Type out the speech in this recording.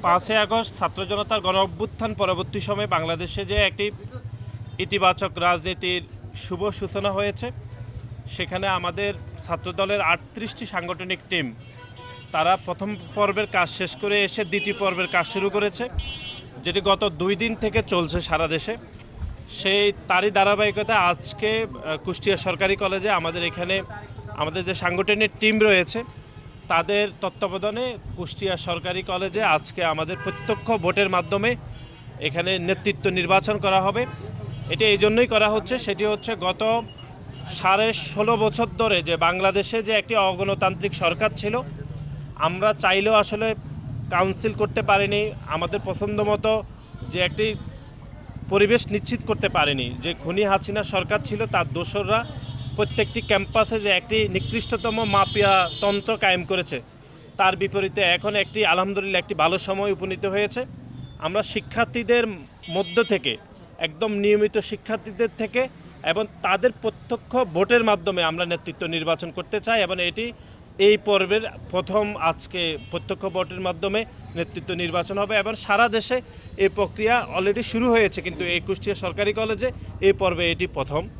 5ই August ছাত্র জনতার গণ অভ্যুত্থান পরবর্তী সময়ে বাংলাদেশে যে একটি ইতিবাচক রাজনীতির শুভ সূচনা হয়েছে, সেখানে আমাদের ছাত্রদলের 38টি সাংগঠনিক টিম তারা প্রথম পর্বের কাজ শেষ করে এসে দ্বিতীয় পর্বের কাজ শুরু করেছে, যেটি গত 2 দিন থেকে চলছে সারা দেশে। তারই ধারাবাহিকতা আজকে কুষ্টিয়া সরকারি কলেজে আমাদের যে সাংগঠনিক টিম রয়েছে তাদের তত্ত্বাবধানে কুষ্টিয়া সরকারি কলেজে আজকে আমাদের প্রত্যক্ষ ভোটের মাধ্যমে এখানে নেতৃত্ব নির্বাচন করা হবে। এটি এই জন্যই করা হচ্ছে, সেটি হচ্ছে গত 16.5 বছর ধরে যে বাংলাদেশে যে একটি অগণতান্ত্রিক সরকার ছিল, আমরা চাইলেও আসলে কাউন্সিল করতে পারিনি, আমাদের পছন্দ মতো যে একটি পরিবেশ নিশ্চিত করতে পারেনি। যে খুনি হাসিনা সরকার ছিল তার দোসররা প্রত্যেকটি ক্যাম্পাসে যে একটি নিকৃষ্টতম মাফিয়া তন্ত্র কায়েম করেছে, তার বিপরীতে এখন একটি আলহামদুলিল্লাহ একটি ভালো সময় উপনীত হয়েছে। আমরা শিক্ষার্থীদের মধ্য থেকে, একদম নিয়মিত শিক্ষার্থীদের থেকে এবং তাদের প্রত্যক্ষ ভোটের মাধ্যমে আমরা নেতৃত্ব নির্বাচন করতে চাই, এবং এটি এই পর্বের প্রথম। আজকে প্রত্যক্ষ ভোটের মাধ্যমে নেতৃত্ব নির্বাচন হবে এবং সারা দেশে এই প্রক্রিয়া অলরেডি শুরু হয়েছে, কিন্তু এই কুষ্টিয়া সরকারি কলেজে এই পর্বে এটি প্রথম।